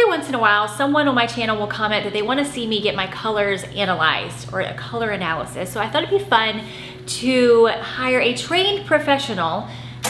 every once in a while, someone on my channel will comment that they want to see me get my colors analyzed or a color analysis. So I thought it'd be fun to hire a trained professional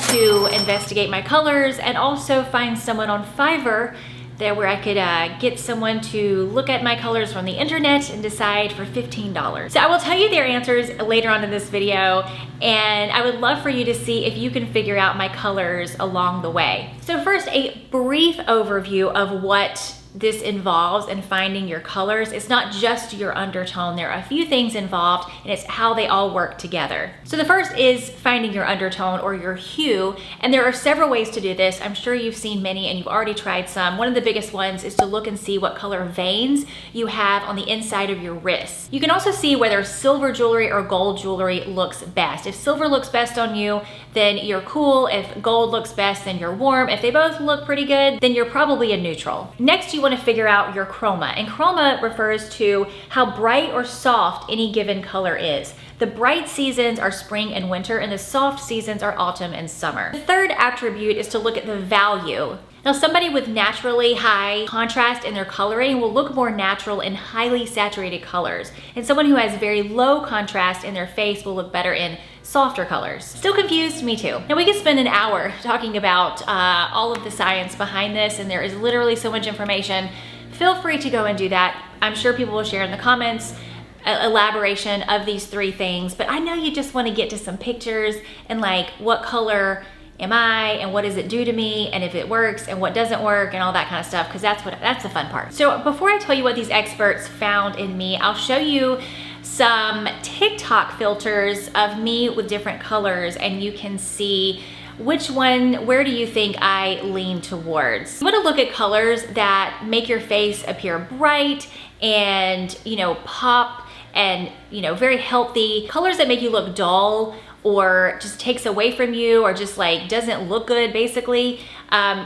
to investigate my colors and also find someone on Fiverr there where I could get someone to look at my colors from the internet and decide for $15. So I will tell you their answers later on in this video, and I would love for you to see if you can figure out my colors along the way. So first, a brief overview of what this involves in finding your colors. It's not just your undertone. There are a few things involved, and it's how they all work together. So the first is finding your undertone or your hue, and there are several ways to do this. I'm sure you've seen many and you've already tried some. One of the biggest ones is to look and see what color veins you have on the inside of your wrists. You can also see whether silver jewelry or gold jewelry looks best. If silver looks best on you, then you're cool. If gold looks best, then you're warm. If they both look pretty good, then you're probably a neutral. Next, you want to figure out your chroma, and chroma refers to how bright or soft any given color is. The bright seasons are spring and winter, and the soft seasons are autumn and summer. The third attribute is to look at the value. Now, somebody with naturally high contrast in their coloring will look more natural in highly saturated colors, and someone who has very low contrast in their face will look better in softer colors. Still confused? Me too. Now, we could spend an hour talking about all of the science behind this, and there is literally so much information. Feel free to go and do that. I'm sure people will share in the comments elaboration of these three things, but I know you just want to get to some pictures and like what color am I and what does it do to me and if it works and what doesn't work and all that kind of stuff, because that's the fun part. So before I tell you what these experts found in me, I'll show you some TikTok filters of me with different colors, and you can see which one, where do you think I lean towards? You want to look at colors that make your face appear bright and, you know, pop and, you know, very healthy. Colors that make you look dull or just takes away from you or just like doesn't look good, basically,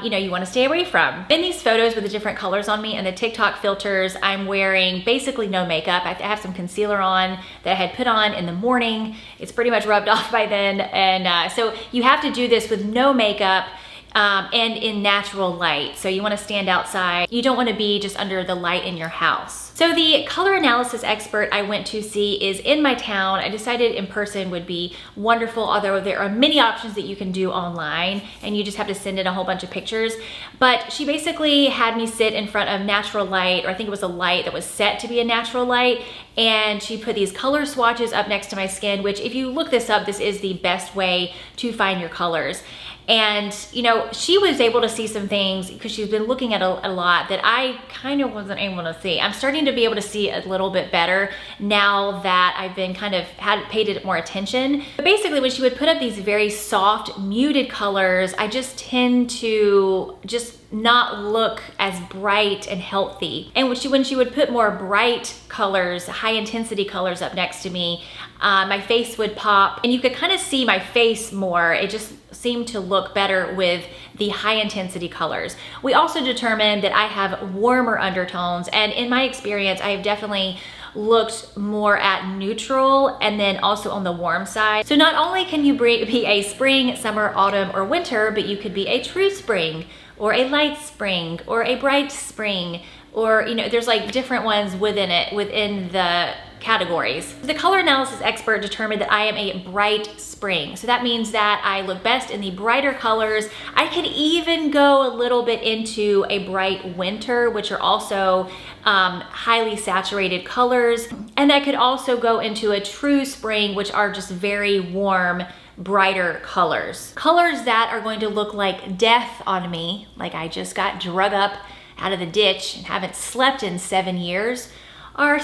you know, you want to stay away from. In these photos with the different colors on me and the TikTok filters, I'm wearing basically no makeup. I have some concealer on that I had put on in the morning. It's pretty much rubbed off by then. And so you have to do this with no makeup and in natural light. So you want to stand outside. You don't want to be just under the light in your house. So the color analysis expert I went to see is in my town. I decided in person would be wonderful, although there are many options that you can do online and you just have to send in a whole bunch of pictures. But she basically had me sit in front of natural light, or I think it was a light that was set to be a natural light, and she put these color swatches up next to my skin, which if you look this up, this is the best way to find your colors. And, you know, she was able to see some things because she's been looking at a lot that I kind of wasn't able to see. I'm starting to be able to see a little bit better now that I've been paid it more attention. But basically, when she would put up these very soft, muted colors, I just tend to just not look as bright and healthy. And when she would put more bright colors, high intensity colors up next to me, my face would pop and you could kind of see my face more. It just seemed to look better with the high intensity colors. We also determined that I have warmer undertones, and in my experience, I have definitely looked more at neutral and then also on the warm side. So not only can you be a spring, summer, autumn, or winter, but you could be a true spring or a light spring or a bright spring, or, you know, there's like different ones within the categories. The color analysis expert determined that I am a bright spring. So that means that I look best in the brighter colors. I could even go a little bit into a bright winter, which are also highly saturated colors. And I could also go into a true spring, which are just very warm, brighter colors. Colors that are going to look like death on me, like I just got drug up out of the ditch and haven't slept in 7 years, are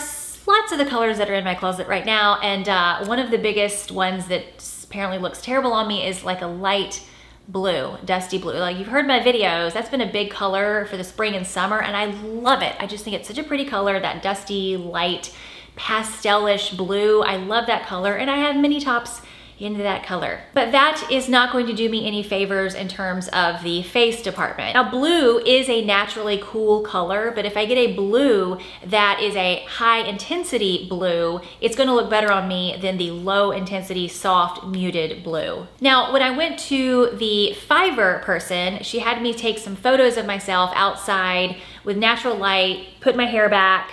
lots of the colors that are in my closet right now. And one of the biggest ones that apparently looks terrible on me is like a light blue, dusty blue. Like you've heard my videos, that's been a big color for the spring and summer, and I love it. I just think it's such a pretty color, that dusty, light, pastelish blue. I love that color, and I have many tops into that color. But that is not going to do me any favors in terms of the face department. Now, blue is a naturally cool color, but if I get a blue that is a high intensity blue, it's gonna look better on me than the low intensity, soft, muted blue. Now, when I went to the Fiverr person, she had me take some photos of myself outside with natural light, put my hair back.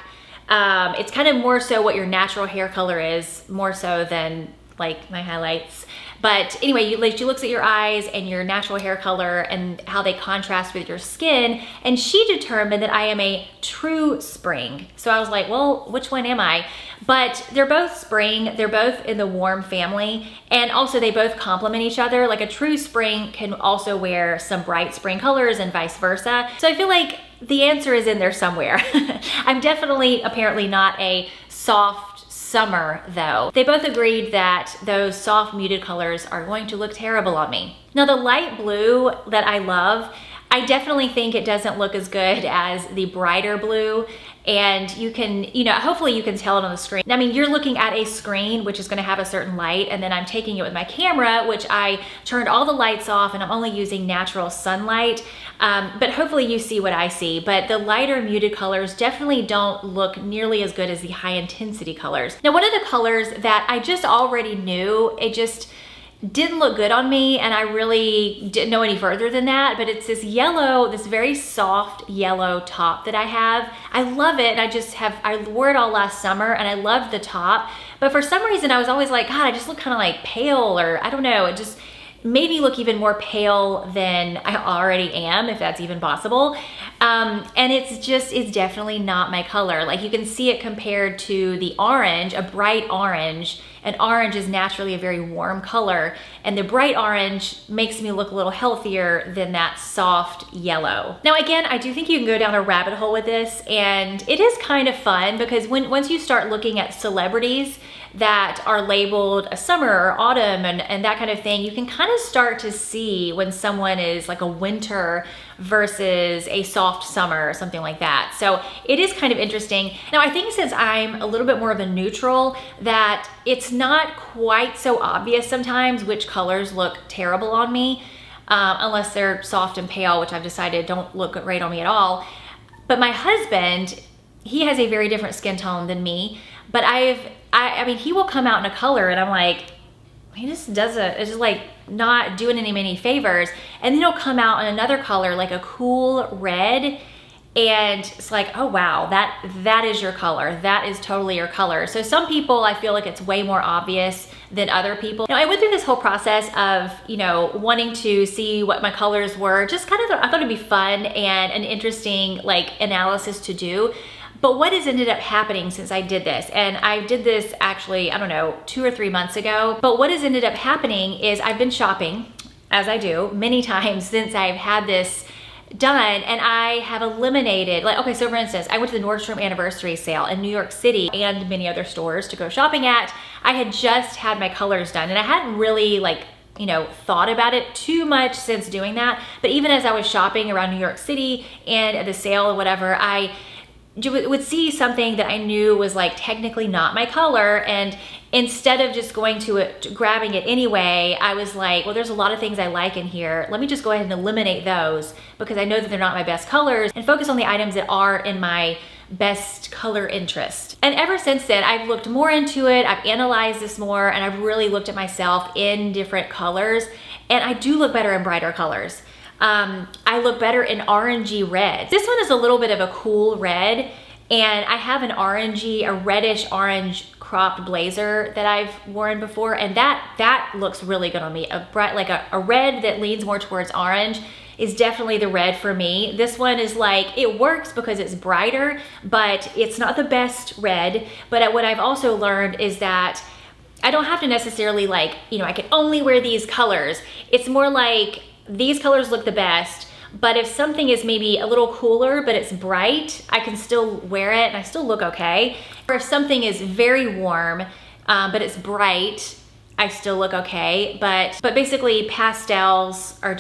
It's kind of more so what your natural hair color is, more so than like my highlights. But anyway, she looks at your eyes and your natural hair color and how they contrast with your skin. And she determined that I am a true spring. So I was like, well, which one am I? But they're both spring. They're both in the warm family. And also they both complement each other. Like a true spring can also wear some bright spring colors and vice versa. So I feel like the answer is in there somewhere. I'm definitely apparently not a soft summer though. They both agreed that those soft muted colors are going to look terrible on me. Now the light blue that I love, I definitely think it doesn't look as good as the brighter blue. And you can, hopefully you can tell it on the screen. I mean, you're looking at a screen, which is gonna have a certain light, and then I'm taking it with my camera, which I turned all the lights off and I'm only using natural sunlight. But hopefully you see what I see. But the lighter muted colors definitely don't look nearly as good as the high intensity colors. Now, one of the colors that I just already knew, it just didn't look good on me, and I really didn't know any further than that, but it's this yellow, this very soft yellow top that I have. I love it, and I wore it all last summer, and I loved the top, but for some reason I was always like, God, I just look kind of like pale, or I don't know, it just made me look even more pale than I already am, if that's even possible. And it's definitely not my color. Like you can see it compared to the orange, a bright orange, and orange is naturally a very warm color, and the bright orange makes me look a little healthier than that soft yellow. Now again, I do think you can go down a rabbit hole with this, and it is kind of fun because once you start looking at celebrities that are labeled a summer or autumn and that kind of thing, you can kind of start to see when someone is like a winter versus a soft summer or something like that. So it is kind of interesting. Now I think since I'm a little bit more of a neutral, that it's not quite so obvious sometimes which colors look terrible on me, unless they're soft and pale, which I've decided don't look great on me at all. But my husband, he has a very different skin tone than me, but I mean, he will come out in a color and I'm like, he just doesn't, it's just like not doing him any favors. And then he'll come out in another color, like a cool red. And it's like, oh wow, that is your color. That is totally your color. So some people, I feel like it's way more obvious than other people. Now I went through this whole process of, wanting to see what my colors were. Just kind of, I thought it'd be fun and an interesting like analysis to do. But what has ended up happening since I did this, and I did this actually, I don't know, 2 or 3 months ago, but what has ended up happening is I've been shopping, as I do, many times since I've had this done, and I have eliminated, like, okay, so for instance, I went to the Nordstrom anniversary sale in New York City and many other stores to go shopping at. I had just had my colors done, and I hadn't really thought about it too much since doing that. But even as I was shopping around New York City and at the sale or whatever, I would see something that I knew was like technically not my color, and instead of just going to it, grabbing it anyway, I was like, well, there's a lot of things I like in here. Let me just go ahead and eliminate those because I know that they're not my best colors, and focus on the items that are in my best color interest. And ever since then, I've looked more into it, I've analyzed this more, and I've really looked at myself in different colors, and I do look better in brighter colors. I look better in orangey red. This one is a little bit of a cool red, and I have a reddish orange cropped blazer that I've worn before, and that looks really good on me. A bright, like a red that leans more towards orange is definitely the red for me. This one is like, it works because it's brighter, but it's not the best red. But what I've also learned is that I don't have to necessarily I can only wear these colors. It's more like, these colors look the best, but if something is maybe a little cooler but it's bright, I can still wear it and I still look okay. Or if something is very warm but it's bright, I still look okay. But basically pastels are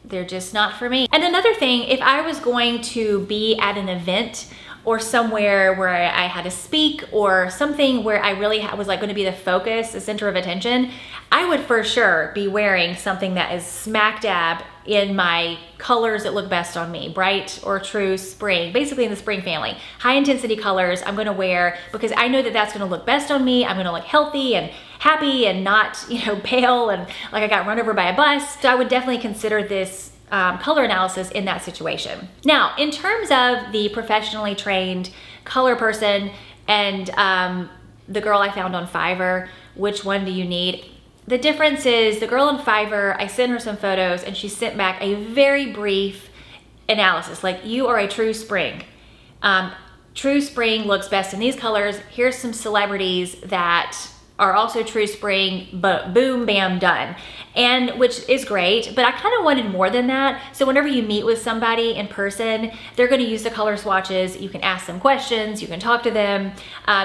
they're just not for me. And another thing, if I was going to be at an event or somewhere where I had to speak, or something where I really was like going to be the focus, the center of attention, I would for sure be wearing something that is smack dab in my colors that look best on me, bright or true spring, basically in the spring family. High intensity colors I'm gonna wear because I know that that's gonna look best on me. I'm gonna look healthy and happy and not, pale and like I got run over by a bus. So I would definitely consider this color analysis in that situation. Now, in terms of the professionally trained color person and the girl I found on Fiverr, which one do you need? The difference is the girl on Fiverr, I sent her some photos and she sent back a very brief analysis, like, you are a true spring. True spring looks best in these colors. Here's some celebrities that are also true spring, but boom, bam, done. And which is great, but I kind of wanted more than that. So whenever you meet with somebody in person, they're gonna use the color swatches. You can ask them questions, you can talk to them,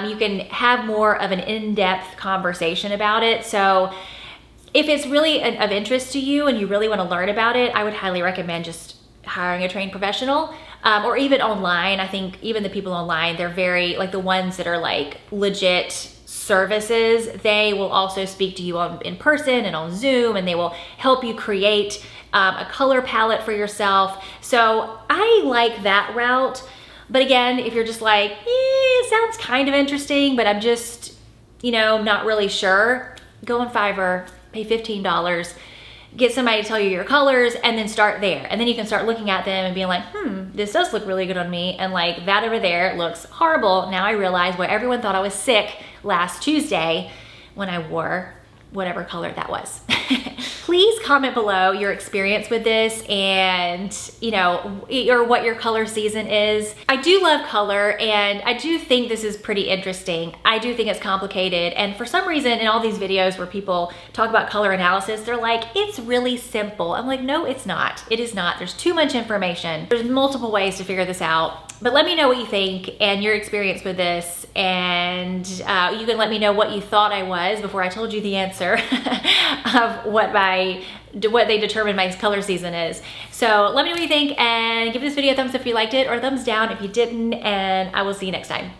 you can have more of an in-depth conversation about it. So if it's really of interest to you and you really wanna learn about it, I would highly recommend just hiring a trained professional, or even online. I think even the people online, they're very, like the ones that are like legit services, they will also speak to you in person and on Zoom, and they will help you create a color palette for yourself. So I like that route. But again, if you're just like, it sounds kind of interesting, but I'm just, not really sure, go on Fiverr, pay $15, get somebody to tell you your colors, and then start there. And then you can start looking at them and being like, this does look really good on me. And like that over there looks horrible. Now I realize why everyone thought I was sick last Tuesday when I wore whatever color that was. Please comment below your experience with this and, or what your color season is. I do love color and I do think this is pretty interesting. I do think it's complicated. And for some reason in all these videos where people talk about color analysis, they're like, it's really simple. I'm like, no, it's not. It is not. There's too much information. There's multiple ways to figure this out. But let me know what you think and your experience with this, and you can let me know what you thought I was before I told you the answer of what they determined my color season is. So let me know what you think and give this video a thumbs up if you liked it or a thumbs down if you didn't, and I will see you next time.